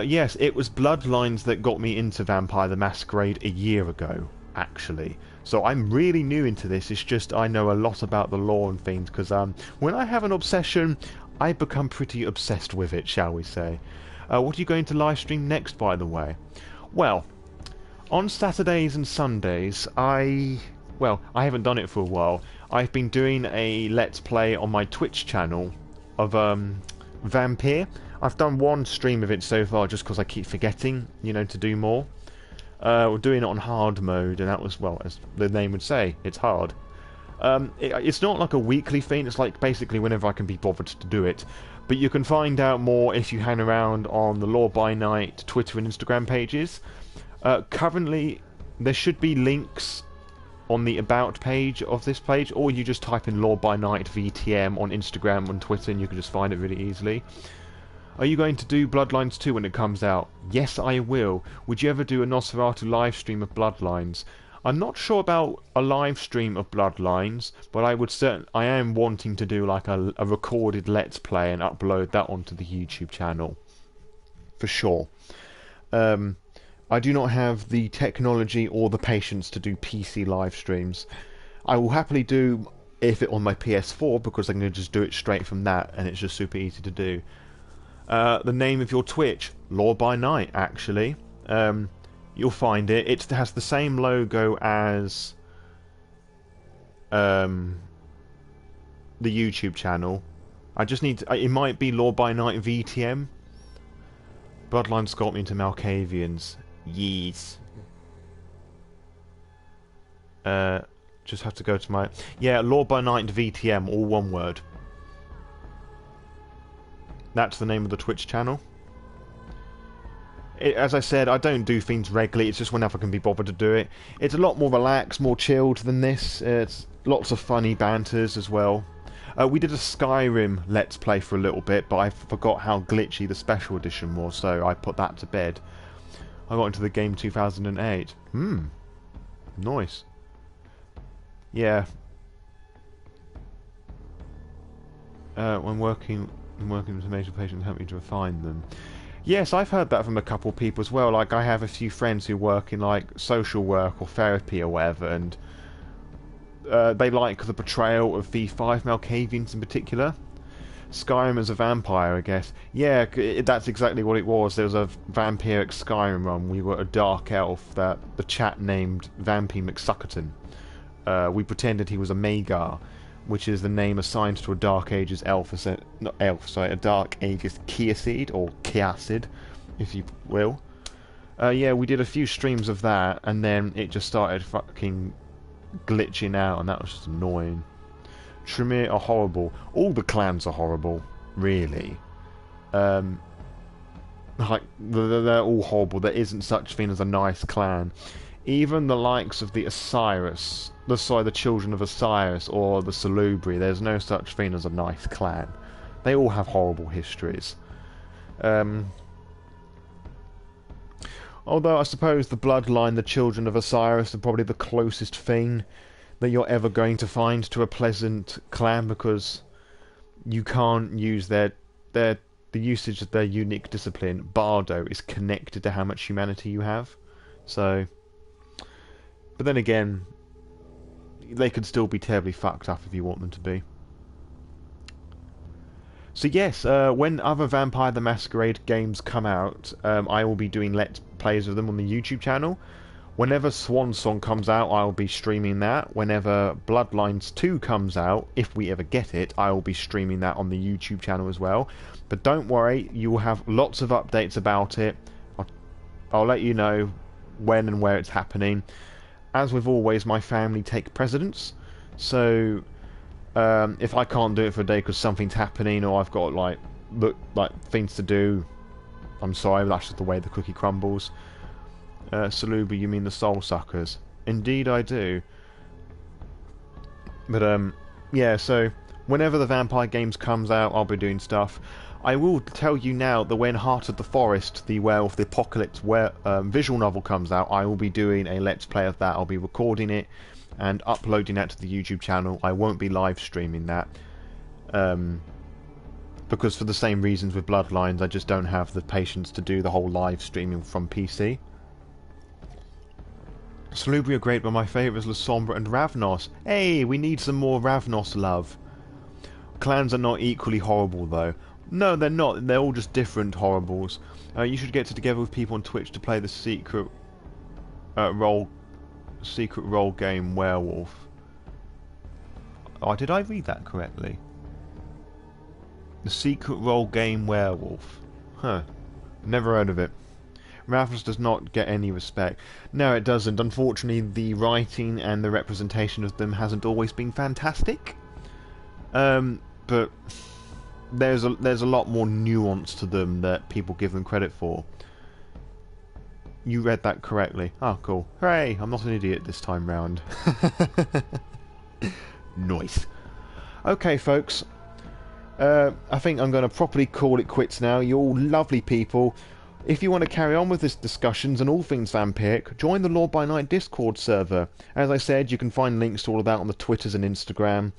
Yes, it was Bloodlines that got me into Vampire the Masquerade a year ago. actually. So I'm really new into this. It's just I know a lot about the lore and things, because when I have an obsession, I become pretty obsessed with it, shall we say. What are you going to live stream next, by the way? Well, on Saturdays and Sundays, I haven't done it for a while. I've been doing a Let's Play on my Twitch channel of Vampire. I've done one stream of it so far just because I keep forgetting, you know, to do more. We're doing it on hard mode, and that was, well, as the name would say, it's hard. It's not like a weekly thing, it's like basically whenever I can be bothered to do it. But you can find out more if you hang around on the Lore by Night Twitter and Instagram pages. Currently, there should be links on the About page of this page, or you just type in Lore by Night VTM on Instagram and Twitter and you can just find it really easily. Are you going to do Bloodlines 2 when it comes out? Yes, I will. Would you ever do a Nosferatu live stream of Bloodlines? I'm not sure about a live stream of Bloodlines, but I am wanting to do like a recorded Let's Play and upload that onto the YouTube channel. For sure. I do not have the technology or the patience to do PC live streams. I will happily do it on my PS4 because I can just do it straight from that and it's just super easy to do. The name of your Twitch, Lore by Night, actually. You'll find it. It has the same logo as the YouTube channel. I just need to, it might be Lore by Night VTM. Bloodlines got me into Malkavians. Yees. Just have to go to my... Yeah, Lore by Night VTM, all one word. That's the name of the Twitch channel. As I said, I don't do things regularly, it's just whenever I can be bothered to do it. It's a lot more relaxed, more chilled than this. It's lots of funny banters as well. We did a Skyrim Let's Play for a little bit, but I forgot how glitchy the special edition was, so I put that to bed. I got into the game 2008. Nice. Yeah. When working with major patients, help me to refine them. Yes, I've heard that from a couple of people as well. Like, I have a few friends who work in, like, social work or therapy or whatever, and they like the portrayal of the 5 Malkavians in particular. Skyrim as a vampire, I guess. Yeah, that's exactly what it was. There was a vampiric Skyrim run. We were a dark elf that the chat named Vampy McSuckerton. We pretended he was a Magar, which is the name assigned to a Dark Ages elf, not elf, sorry, a Dark Ages Keacid, or Keacid, if you will. Yeah, we did a few streams of that, and then it just started fucking glitching out, and that was just annoying. Tremere are horrible. All the clans are horrible, really. Like, they're all horrible. There isn't such thing as a nice clan. Even the likes of the Osiris, the children of Osiris, or the Salubri, there's no such thing as a nice clan. They all have horrible histories. Although I suppose the bloodline, the children of Osiris, are probably the closest thing that you're ever going to find to a pleasant clan, because you can't use the usage of their unique discipline, Bardo, is connected to how much humanity you have. So, but then again, they could still be terribly fucked up if you want them to be. So yes, when other Vampire the Masquerade games come out, I will be doing Let's Plays of them on the YouTube channel. Whenever Swan Song comes out, I'll be streaming that. Whenever Bloodlines 2 comes out, if we ever get it, I will be streaming that on the YouTube channel as well. But don't worry, you will have lots of updates about it. I'll let you know when and where it's happening. As with always, my family take precedence. So, if I can't do it for a day because something's happening or I've got like things to do, I'm sorry, that's just the way the cookie crumbles. Saluba, you mean the soul suckers? Indeed I do. But yeah, so whenever the Vampire Games comes out, I'll be doing stuff. I will tell you now that when Heart of the Forest, the Werewolf the Apocalypse visual novel comes out, I will be doing a Let's Play of that. I'll be recording it and uploading that to the YouTube channel. I won't be live streaming that. Because for the same reasons with Bloodlines, I just don't have the patience to do the whole live streaming from PC. Salubri are great, but my favourites are Sombra and Ravnos. Hey, we need some more Ravnos love. Clans are not equally horrible, though. No, they're not. They're all just different horribles. You should get together with people on Twitch to play the secret role game Werewolf. Oh, did I read that correctly? The secret role game Werewolf. Huh. Never heard of it. Ravnos does not get any respect. No, it doesn't. Unfortunately, the writing and the representation of them hasn't always been fantastic. But there's a lot more nuance to them that people give them credit for. You read that correctly. Oh, cool. Hooray! I'm not an idiot this time round. Nice. Okay, folks. I think I'm going to properly call it quits now. You're all lovely people. If you want to carry on with this discussions and all things vampiric, join the Lord by Night Discord server. As I said, you can find links to all of that on the Twitters and Instagram.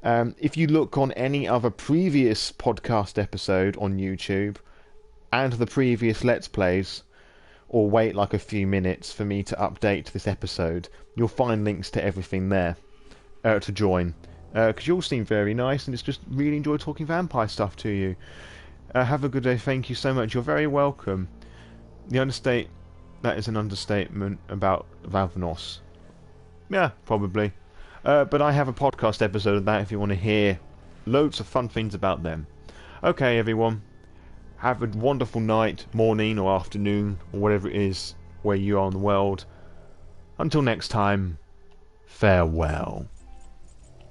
If you look on any other previous podcast episode on YouTube and the previous Let's Plays, or wait like a few minutes for me to update this episode, you'll find links to everything there to join. Because you all seem very nice, and it's just really enjoy talking vampire stuff to you. Have a good day. Thank you so much. You're very welcome. That is an understatement about Ravnos. Yeah, probably. But I have a podcast episode of that if you want to hear loads of fun things about them. Okay, everyone. Have a wonderful night, morning, or afternoon, or whatever it is where you are in the world. Until next time, farewell.